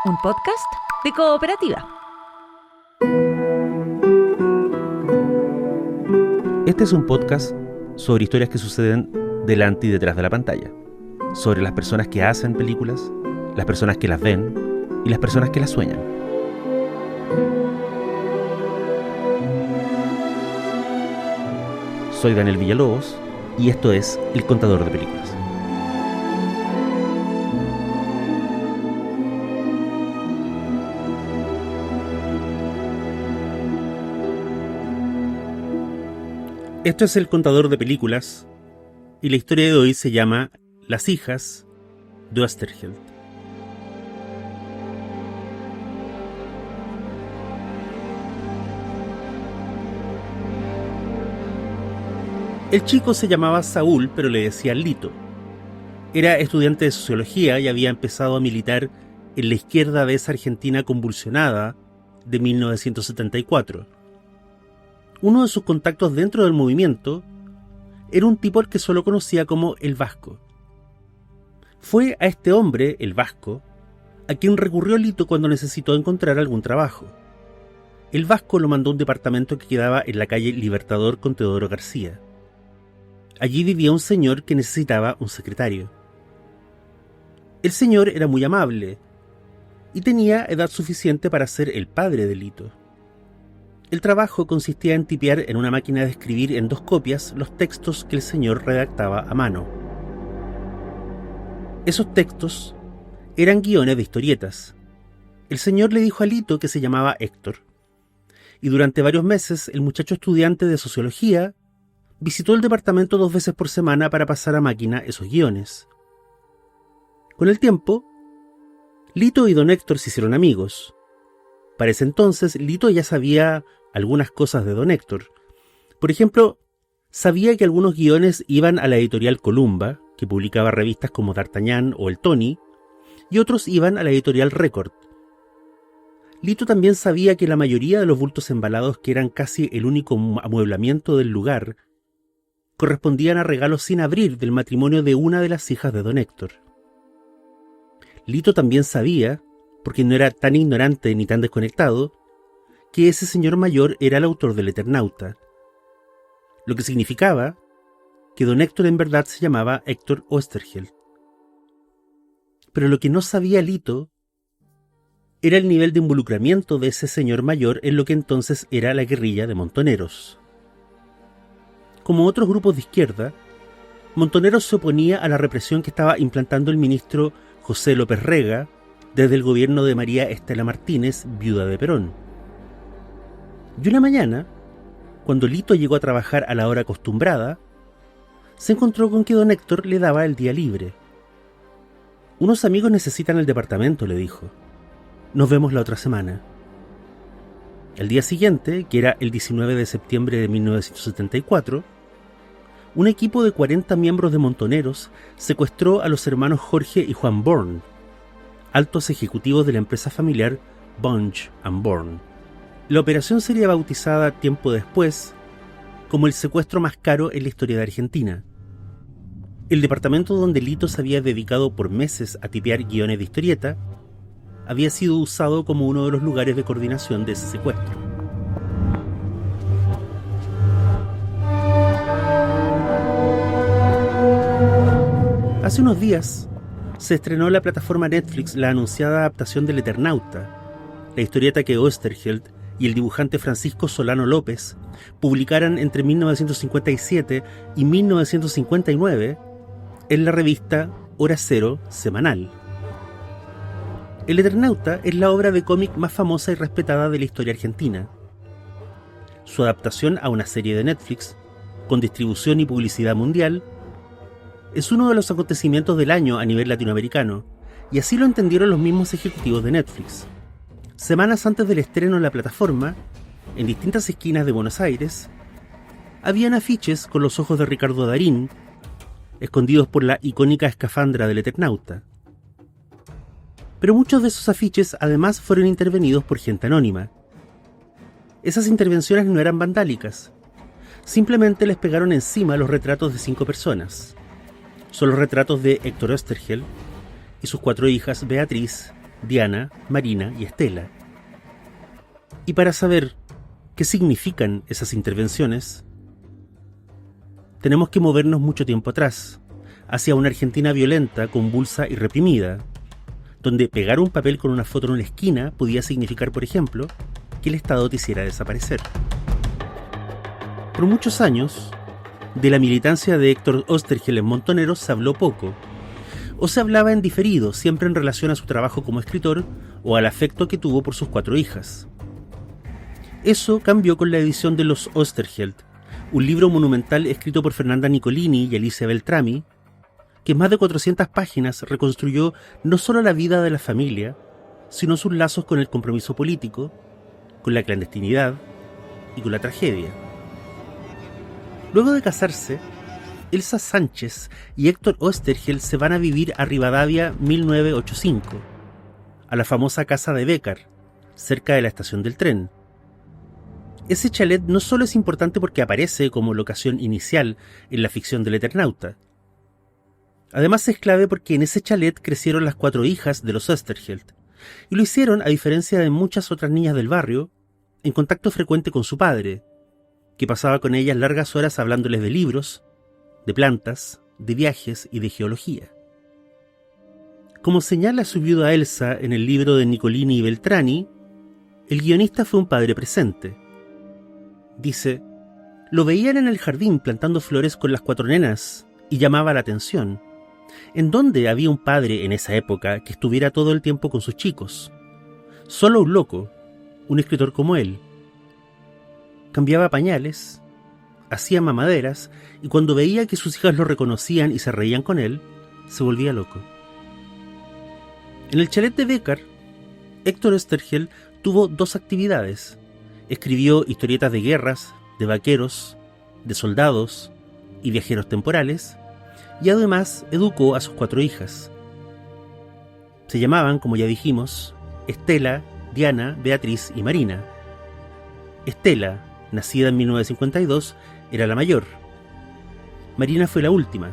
un podcast de Cooperativa. Este es un podcast sobre historias que suceden delante y detrás de la pantalla, sobre las personas que hacen películas, las personas que las ven y las personas que las sueñan. Soy Daniel Villalobos y esto es El Contador de Películas. Esto es El Contador de Películas y la historia de hoy se llama Las hijas de Oesterheld. El chico se llamaba Saúl, pero le decían Lito. Era estudiante de sociología y había empezado a militar en la izquierda de esa Argentina convulsionada de 1974. Uno de sus contactos dentro del movimiento era un tipo al que solo conocía como el Vasco. Fue a este hombre, el Vasco, a quien recurrió Lito cuando necesitó encontrar algún trabajo. El Vasco lo mandó a un departamento que quedaba en la calle Libertador con Teodoro García. Allí vivía un señor que necesitaba un secretario. El señor era muy amable y tenía edad suficiente para ser el padre de Lito. El trabajo consistía en tipear en una máquina de escribir en 2 copias los textos que el señor redactaba a mano. Esos textos eran guiones de historietas. El señor le dijo a Lito que se llamaba Héctor, y durante varios meses el muchacho estudiante de sociología visitó el departamento 2 veces por semana para pasar a máquina esos guiones. Con el tiempo, Lito y don Héctor se hicieron amigos. Para ese entonces, Lito ya sabía algunas cosas de don Héctor. Por ejemplo, sabía que algunos guiones iban a la editorial Columba, que publicaba revistas como D'Artagnan o El Tony, y otros iban a la editorial Record. Lito también sabía que la mayoría de los bultos embalados, que eran casi el único amueblamiento del lugar, correspondían a regalos sin abrir del matrimonio de una de las hijas de don Héctor. Lito también sabía, porque no era tan ignorante ni tan desconectado, que ese señor mayor era el autor del Eternauta, lo que significaba que don Héctor en verdad se llamaba Héctor Oesterheld. Pero lo que no sabía Lito era el nivel de involucramiento de ese señor mayor en lo que entonces era la guerrilla de Montoneros. Como otros grupos de izquierda, Montoneros se oponía a la represión que estaba implantando el ministro José López Rega desde el gobierno de María Estela Martínez, viuda de Perón. Y una mañana, cuando Lito llegó a trabajar a la hora acostumbrada, se encontró con que don Héctor le daba el día libre. «Unos amigos necesitan el departamento», le dijo. «Nos vemos la otra semana». El día siguiente, que era el 19 de septiembre de 1974, un equipo de 40 miembros de Montoneros secuestró a los hermanos Jorge y Juan Born, altos ejecutivos de la empresa familiar Bunch and Born. La operación sería bautizada tiempo después como el secuestro más caro en la historia de Argentina. El departamento donde Lito se había dedicado por meses a tipear guiones de historieta había sido usado como uno de los lugares de coordinación de ese secuestro. Hace unos días se estrenó en la plataforma Netflix la anunciada adaptación del Eternauta, la historieta que Oesterheld y el dibujante Francisco Solano López publicaran entre 1957 y 1959 en la revista Hora Cero semanal. El Eternauta es la obra de cómic más famosa y respetada de la historia argentina. Su adaptación a una serie de Netflix, con distribución y publicidad mundial, es uno de los acontecimientos del año a nivel latinoamericano, y así lo entendieron los mismos ejecutivos de Netflix. Semanas antes del estreno en la plataforma, en distintas esquinas de Buenos Aires, habían afiches con los ojos de Ricardo Darín, escondidos por la icónica escafandra del Eternauta. Pero muchos de esos afiches además fueron intervenidos por gente anónima. Esas intervenciones no eran vandálicas, simplemente les pegaron encima los retratos de 5 personas. Son los retratos de Héctor Oesterheld y sus 4 hijas Beatriz, Diana, Marina y Estela. Y para saber qué significan esas intervenciones, tenemos que movernos mucho tiempo atrás, hacia una Argentina violenta, convulsa y reprimida, donde pegar un papel con una foto en una esquina podía significar, por ejemplo, que el Estado te hiciera desaparecer. Por muchos años, de la militancia de Héctor Oesterheld en Montoneros se habló poco, o se hablaba en diferido, siempre en relación a su trabajo como escritor o al afecto que tuvo por sus 4 hijas. Eso cambió con la edición de Los Oesterheld, un libro monumental escrito por Fernanda Nicolini y Alicia Beltrami, que en más de 400 páginas reconstruyó no solo la vida de la familia, sino sus lazos con el compromiso político, con la clandestinidad y con la tragedia. Luego de casarse, Elsa Sánchez y Héctor Oesterheld se van a vivir a Rivadavia 1985, a la famosa casa de Bécar, cerca de la estación del tren. Ese chalet no solo es importante porque aparece como locación inicial en la ficción del Eternauta. Además es clave porque en ese chalet crecieron las 4 hijas de los Oesterheld, y lo hicieron, a diferencia de muchas otras niñas del barrio, en contacto frecuente con su padre, que pasaba con ellas largas horas hablándoles de libros, de plantas, de viajes y de geología. Como señala su viuda Elsa en el libro de Nicolini y Beltrani, el guionista fue un padre presente. Dice: lo veían en el jardín plantando flores con las 4 nenas y llamaba la atención. ¿En dónde había un padre en esa época que estuviera todo el tiempo con sus chicos? Solo un loco, un escritor como él. Cambiaba pañales, hacía mamaderas, y cuando veía que sus hijas lo reconocían y se reían con él, se volvía loco. En el chalet de Bécar, Héctor Oesterheld tuvo 2 actividades. Escribió historietas de guerras, de vaqueros, de soldados y viajeros temporales, y además educó a sus 4 hijas. Se llamaban, como ya dijimos, Estela, Diana, Beatriz y Marina. Estela, nacida en 1952, era la mayor. Marina fue la última,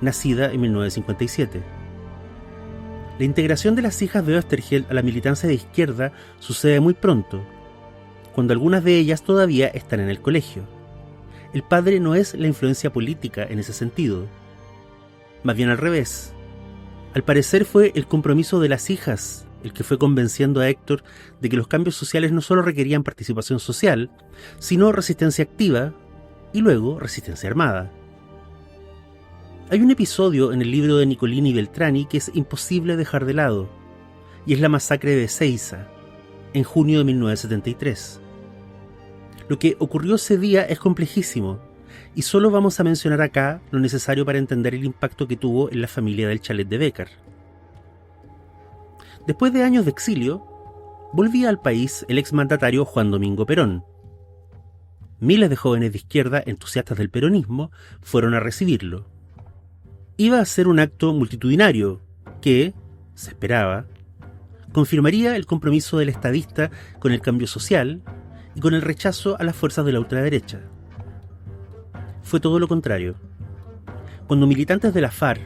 nacida en 1957. La integración de las hijas de Oesterheld a la militancia de izquierda sucede muy pronto, cuando algunas de ellas todavía están en el colegio. El padre no es la influencia política en ese sentido, más bien al revés. Al parecer fue el compromiso de las hijas el que fue convenciendo a Héctor de que los cambios sociales no solo requerían participación social, sino resistencia activa y luego resistencia armada. Hay un episodio en el libro de Nicolini y Beltrani que es imposible dejar de lado, y es la masacre de Ezeiza, en junio de 1973. Lo que ocurrió ese día es complejísimo, y solo vamos a mencionar acá lo necesario para entender el impacto que tuvo en la familia del chalet de Bécar. Después de años de exilio, volvía al país el exmandatario Juan Domingo Perón. Miles de jóvenes de izquierda, entusiastas del peronismo, fueron a recibirlo. Iba a ser un acto multitudinario que, se esperaba, confirmaría el compromiso del estadista con el cambio social y con el rechazo a las fuerzas de la ultraderecha. Fue todo lo contrario. Cuando militantes de la FARC,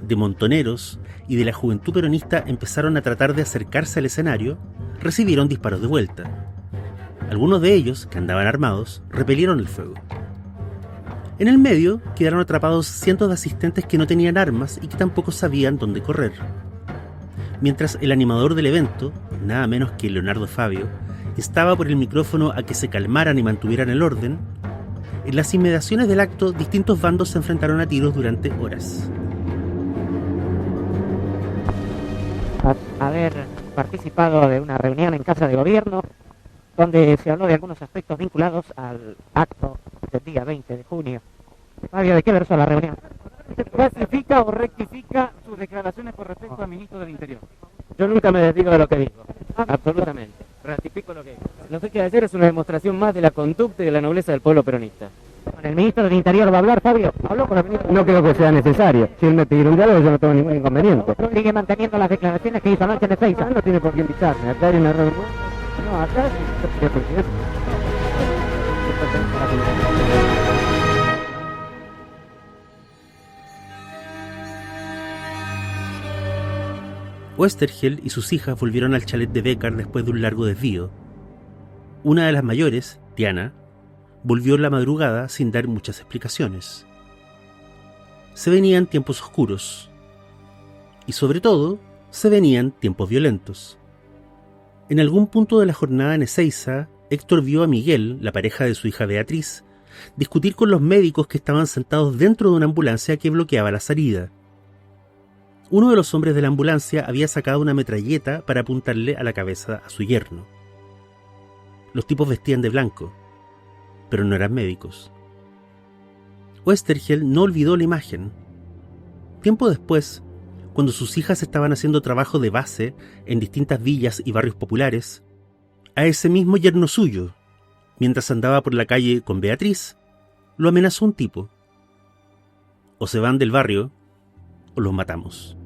de Montoneros y de la Juventud Peronista empezaron a tratar de acercarse al escenario, recibieron disparos de vuelta. Algunos de ellos, que andaban armados, repelieron el fuego. En el medio quedaron atrapados cientos de asistentes que no tenían armas y que tampoco sabían dónde correr. Mientras el animador del evento, nada menos que Leonardo Fabio, instaba por el micrófono a que se calmaran y mantuvieran el orden, en las inmediaciones del acto distintos bandos se enfrentaron a tiros durante horas. Haber participado de una reunión en Casa de Gobierno donde se habló de algunos aspectos vinculados al acto del día 20 de junio. Fabio, ¿de qué versó la reunión? ¿Clasifica o rectifica sus declaraciones con respecto al ministro del Interior? Yo nunca me desdigo de lo que digo, absolutamente. Ratifico lo que digo. Lo que quiero hacer es una demostración más de la conducta y de la nobleza del pueblo peronista. ¿Con el ministro del Interior va a hablar, Fabio? ¿Habló con el ministro? No creo que sea necesario. Si él me pidió un diálogo, yo no tengo ningún inconveniente. ¿Sigue manteniendo las declaraciones que hizo anoche en Ezeiza? No tiene por qué invitarme. Acá hay un error. No, acá sí. Oesterheld y sus hijas volvieron al chalet de Becker después de un largo desvío. Una de las mayores, Diana, volvió en la madrugada sin dar muchas explicaciones. Se venían tiempos oscuros. Y sobre todo, se venían tiempos violentos. En algún punto de la jornada en Ezeiza, Héctor vio a Miguel, la pareja de su hija Beatriz, discutir con los médicos que estaban sentados dentro de una ambulancia que bloqueaba la salida. Uno de los hombres de la ambulancia había sacado una metralleta para apuntarle a la cabeza a su yerno. Los tipos vestían de blanco, pero no eran médicos. Oesterheld no olvidó la imagen. Tiempo después, cuando sus hijas estaban haciendo trabajo de base en distintas villas y barrios populares, a ese mismo yerno suyo, mientras andaba por la calle con Beatriz, lo amenazó un tipo. O se van del barrio, o los matamos.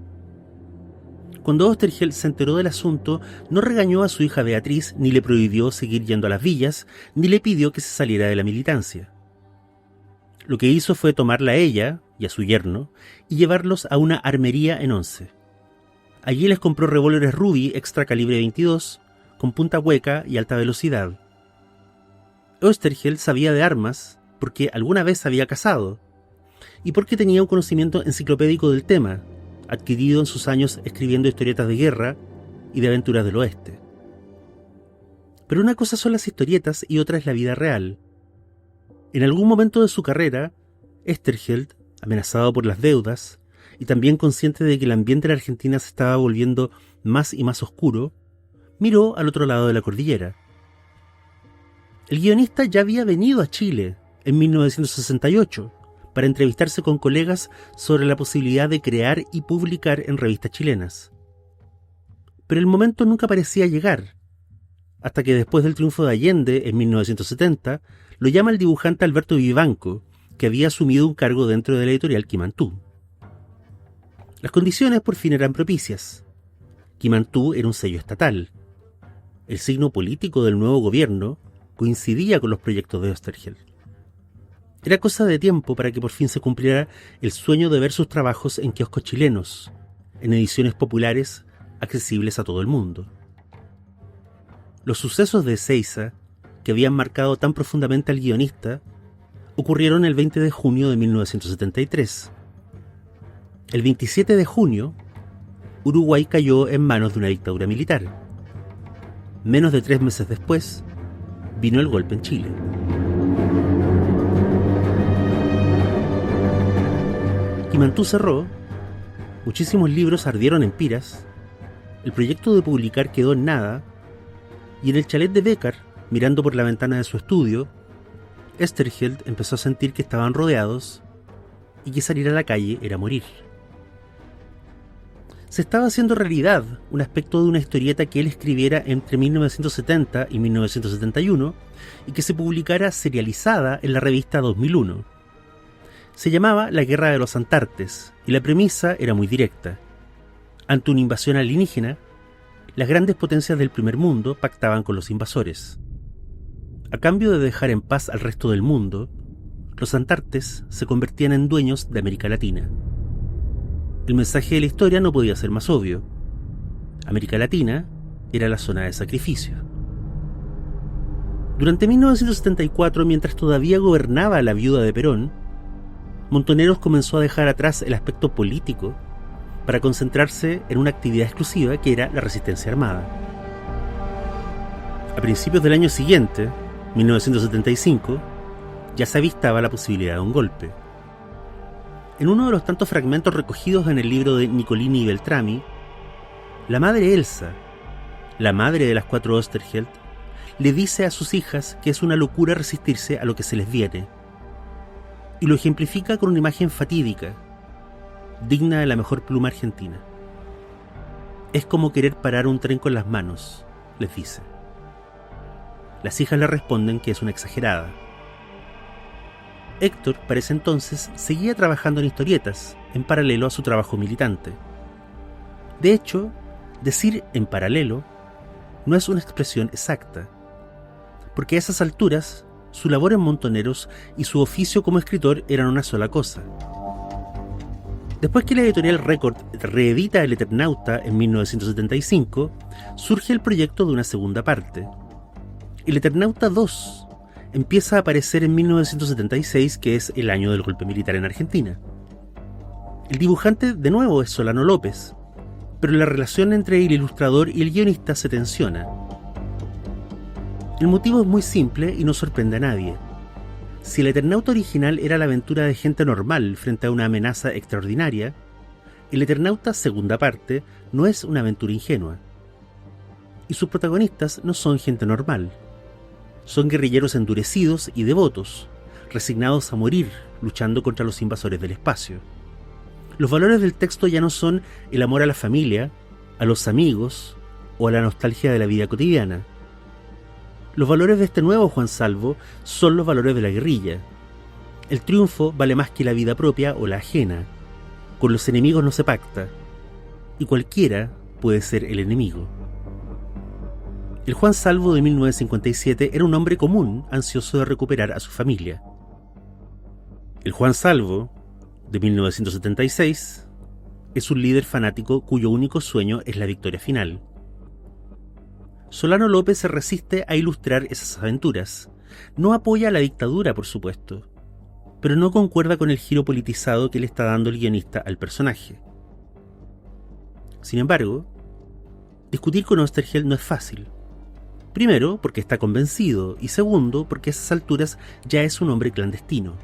Cuando Oesterheld se enteró del asunto, no regañó a su hija Beatriz, ni le prohibió seguir yendo a las villas, ni le pidió que se saliera de la militancia. Lo que hizo fue tomarla a ella y a su yerno y llevarlos a una armería en Once. Allí les compró revólveres Ruby extra calibre 22, con punta hueca y alta velocidad. Oesterheld sabía de armas porque alguna vez había cazado y porque tenía un conocimiento enciclopédico del tema, adquirido en sus años escribiendo historietas de guerra y de aventuras del oeste. Pero una cosa son las historietas y otra es la vida real. En algún momento de su carrera, Oesterheld, amenazado por las deudas y también consciente de que el ambiente en Argentina se estaba volviendo más y más oscuro, miró al otro lado de la cordillera. El guionista ya había venido a Chile en 1968 para entrevistarse con colegas sobre la posibilidad de crear y publicar en revistas chilenas. Pero el momento nunca parecía llegar, hasta que después del triunfo de Allende en 1970, lo llama el dibujante Alberto Vivanco, que había asumido un cargo dentro de la editorial Quimantú. Las condiciones por fin eran propicias. Quimantú era un sello estatal. El signo político del nuevo gobierno coincidía con los proyectos de Oesterheld. Era cosa de tiempo para que por fin se cumpliera el sueño de ver sus trabajos en kioscos chilenos, en ediciones populares accesibles a todo el mundo. Los sucesos de Ezeiza, que habían marcado tan profundamente al guionista, ocurrieron el 20 de junio de 1973. El 27 de junio, Uruguay cayó en manos de una dictadura militar. Menos de 3 meses después, vino el golpe en Chile. Quimantú cerró, muchísimos libros ardieron en piras, el proyecto de publicar quedó en nada, y en el chalet de Becker, mirando por la ventana de su estudio, Oesterheld empezó a sentir que estaban rodeados y que salir a la calle era morir. Se estaba haciendo realidad un aspecto de una historieta que él escribiera entre 1970 y 1971 y que se publicara serializada en la revista 2001. Se llamaba La Guerra de los Antartes y la premisa era muy directa. Ante una invasión alienígena, las grandes potencias del primer mundo pactaban con los invasores. A cambio de dejar en paz al resto del mundo, los Antartes se convertían en dueños de América Latina. El mensaje de la historia no podía ser más obvio. América Latina era la zona de sacrificio. Durante 1974, mientras todavía gobernaba la viuda de Perón, Montoneros comenzó a dejar atrás el aspecto político para concentrarse en una actividad exclusiva que era la resistencia armada. A principios del año siguiente, 1975, ya se avistaba la posibilidad de un golpe. En uno de los tantos fragmentos recogidos en el libro de Nicolini y Beltrami, la madre Elsa, la madre de las 4 Oesterheld, le dice a sus hijas que es una locura resistirse a lo que se les viene, y lo ejemplifica con una imagen fatídica, digna de la mejor pluma argentina. Es como querer parar un tren con las manos, les dice. Las hijas le responden que es una exagerada. Héctor, para ese entonces, seguía trabajando en historietas, en paralelo a su trabajo militante. De hecho, decir en paralelo no es una expresión exacta, porque a esas alturas, su labor en Montoneros y su oficio como escritor eran una sola cosa. Después que la editorial Record reedita El Eternauta en 1975, surge el proyecto de una segunda parte. El Eternauta 2 empieza a aparecer en 1976, que es el año del golpe militar en Argentina. El dibujante de nuevo es Solano López, pero la relación entre el ilustrador y el guionista se tensiona. El motivo es muy simple y no sorprende a nadie. Si el Eternauta original era la aventura de gente normal frente a una amenaza extraordinaria, el Eternauta segunda parte no es una aventura ingenua. Y sus protagonistas no son gente normal. Son guerrilleros endurecidos y devotos, resignados a morir luchando contra los invasores del espacio. Los valores del texto ya no son el amor a la familia, a los amigos o a la nostalgia de la vida cotidiana. Los valores de este nuevo Juan Salvo son los valores de la guerrilla. El triunfo vale más que la vida propia o la ajena. Con los enemigos no se pacta, y cualquiera puede ser el enemigo. El Juan Salvo de 1957 era un hombre común, ansioso de recuperar a su familia. El Juan Salvo de 1976 es un líder fanático cuyo único sueño es la victoria final. Solano López se resiste a ilustrar esas aventuras. No apoya a la dictadura, por supuesto, pero no concuerda con el giro politizado que le está dando el guionista al personaje. Sin embargo, discutir con Oesterheld no es fácil. Primero, porque está convencido, y segundo, porque a esas alturas ya es un hombre clandestino.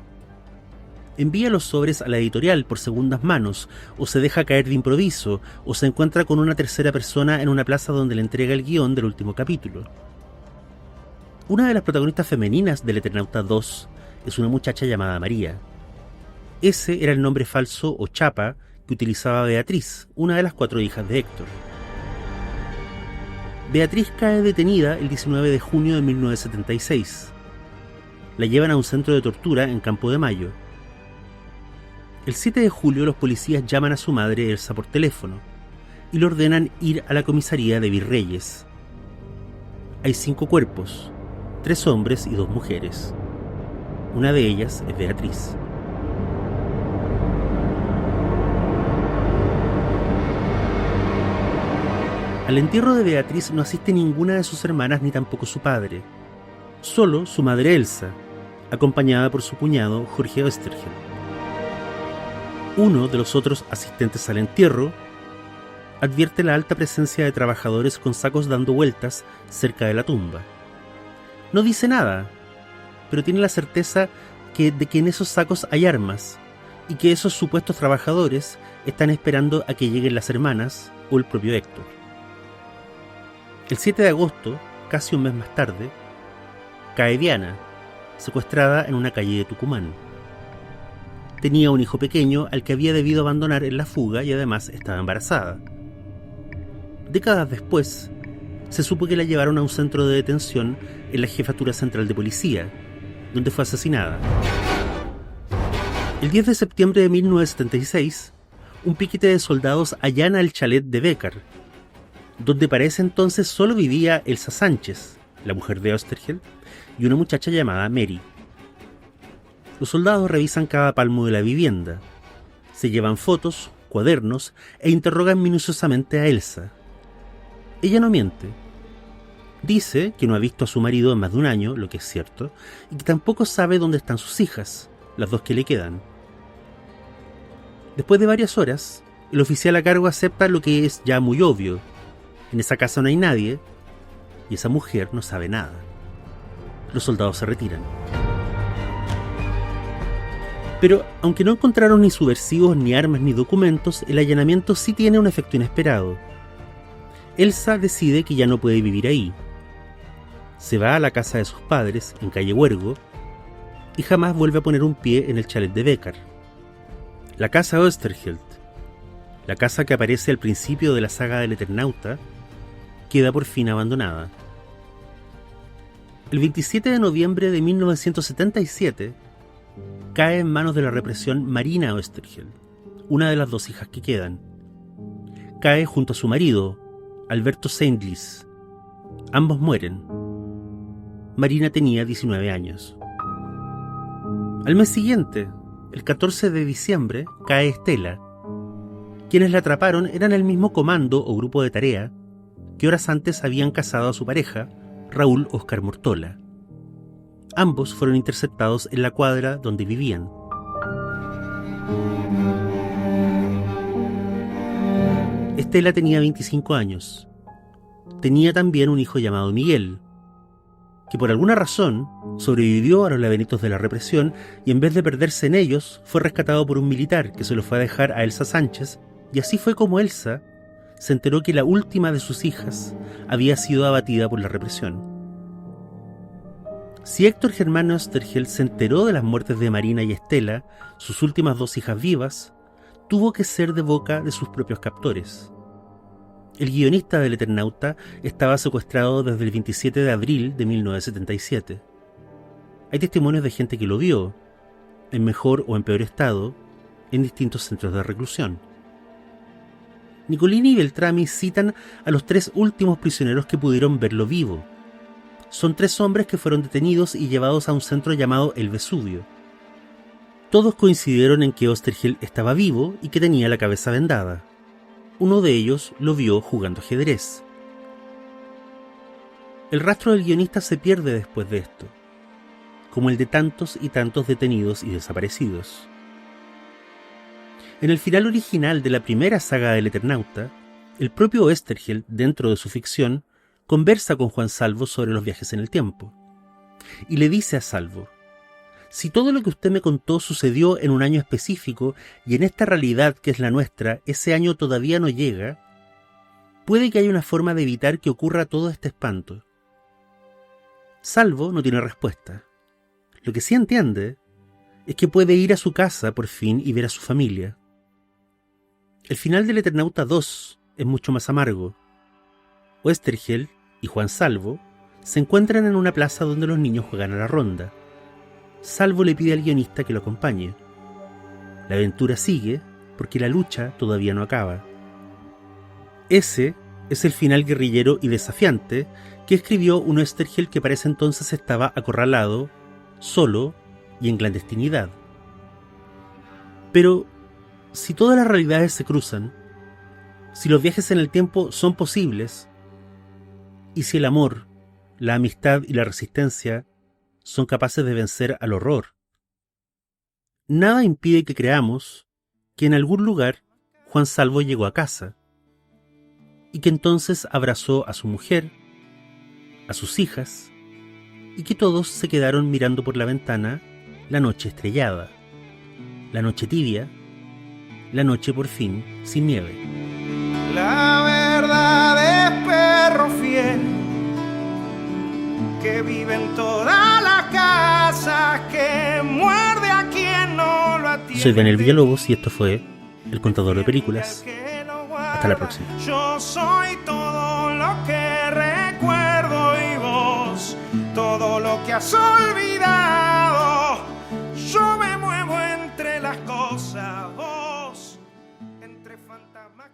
Envía los sobres a la editorial por segundas manos, o se deja caer de improviso, o se encuentra con una tercera persona en una plaza donde le entrega el guión del último capítulo. Una de las protagonistas femeninas del Eternauta 2 es una muchacha llamada María. Ese era el nombre falso o chapa que utilizaba Beatriz, una de las 4 hijas de Héctor. Beatriz cae detenida el 19 de junio de 1976. La llevan a un centro de tortura en Campo de Mayo. El 7 de julio los policías llaman a su madre Elsa por teléfono y le ordenan ir a la comisaría de Virreyes. Hay 5 cuerpos, 3 hombres y 2 mujeres. Una de ellas es Beatriz. Al entierro de Beatriz no asiste ninguna de sus hermanas ni tampoco su padre. Solo su madre Elsa, acompañada por su cuñado Jorge Oesterheld. Uno de los otros asistentes al entierro advierte la alta presencia de trabajadores con sacos dando vueltas cerca de la tumba. No dice nada, pero tiene la certeza de que en esos sacos hay armas y que esos supuestos trabajadores están esperando a que lleguen las hermanas o el propio Héctor. El 7 de agosto, casi un mes más tarde, cae Diana, secuestrada en una calle de Tucumán. Tenía un hijo pequeño al que había debido abandonar en la fuga y además estaba embarazada. Décadas después, se supo que la llevaron a un centro de detención en la Jefatura Central de Policía, donde fue asesinada. El 10 de septiembre de 1976, un piquete de soldados allana el chalet de Becker, donde para ese entonces solo vivía Elsa Sánchez, la mujer de Oesterheld, y una muchacha llamada Mary. Los soldados revisan cada palmo de la vivienda, se llevan fotos, cuadernos e interrogan minuciosamente a Elsa. Ella no miente. Dice que no ha visto a su marido en más de un año, lo que es cierto, y que tampoco sabe dónde están sus hijas, las 2 que le quedan. Después de varias horas, el oficial a cargo acepta lo que es ya muy obvio. En esa casa no hay nadie y esa mujer no sabe nada. Los soldados se retiran. Pero, aunque no encontraron ni subversivos, ni armas, ni documentos, el allanamiento sí tiene un efecto inesperado. Elsa decide que ya no puede vivir ahí. Se va a la casa de sus padres, en calle Huergo, y jamás vuelve a poner un pie en el chalet de Becker. La casa Oesterheld, la casa que aparece al principio de la saga del Eternauta, queda por fin abandonada. El 27 de noviembre de 1977, cae en manos de la represión Marina Oesterheld, una de las 2 hijas que quedan. Cae junto a su marido, Alberto Seindlis. Ambos mueren. Marina tenía 19 años. Al mes siguiente, el 14 de diciembre, cae Estela, Quienes la atraparon eran el mismo comando o grupo de tarea que horas antes habían cazado a su pareja, Raúl Óscar Mortola. Ambos fueron interceptados en la cuadra donde vivían. Estela tenía 25 años. Tenía también un hijo llamado Miguel, que por alguna razón sobrevivió a los laberintos de la represión y en vez de perderse en ellos, fue rescatado por un militar que se lo fue a dejar a Elsa Sánchez, y así fue como Elsa se enteró que la última de sus hijas había sido abatida por la represión. Si Héctor Germán Oesterheld se enteró de las muertes de Marina y Estela, sus últimas 2 hijas vivas, tuvo que ser de boca de sus propios captores. El guionista del Eternauta estaba secuestrado desde el 27 de abril de 1977. Hay testimonios de gente que lo vio, en mejor o en peor estado, en distintos centros de reclusión. Nicolini y Beltrami citan a los 3 últimos prisioneros que pudieron verlo vivo. Son 3 hombres que fueron detenidos y llevados a un centro llamado El Vesubio. Todos coincidieron en que Oesterheld estaba vivo y que tenía la cabeza vendada. Uno de ellos lo vio jugando ajedrez. El rastro del guionista se pierde después de esto, como el de tantos y tantos detenidos y desaparecidos. En el final original de la primera saga del Eternauta, el propio Oesterheld, dentro de su ficción, conversa con Juan Salvo sobre los viajes en el tiempo. Y le dice a Salvo: si todo lo que usted me contó sucedió en un año específico y en esta realidad que es la nuestra, ese año todavía no llega, puede que haya una forma de evitar que ocurra todo este espanto. Salvo no tiene respuesta. Lo que sí entiende es que puede ir a su casa por fin y ver a su familia. El final del Eternauta 2 es mucho más amargo. Oesterheld y Juan Salvo se encuentran en una plaza donde los niños juegan a la ronda. Salvo le pide al guionista que lo acompañe. La aventura sigue porque la lucha todavía no acaba. Ese es el final guerrillero y desafiante que escribió un Oesterheld que para ese entonces estaba acorralado, solo y en clandestinidad. Pero si todas las realidades se cruzan, si los viajes en el tiempo son posibles, y si el amor, la amistad y la resistencia son capaces de vencer al horror, nada impide que creamos que en algún lugar Juan Salvo llegó a casa y que entonces abrazó a su mujer, a sus hijas, y que todos se quedaron mirando por la ventana la noche estrellada, la noche tibia, la noche por fin sin nieve. La verdad es perro fiel que vive en todas las casas, que muerde a quien no lo atiende. Soy Daniel Villalobos y esto fue El Contador de Películas. Hasta la próxima. Yo soy todo lo que recuerdo y vos todo lo que has olvidado. Yo me muevo entre las cosas, vos entre fantasmas.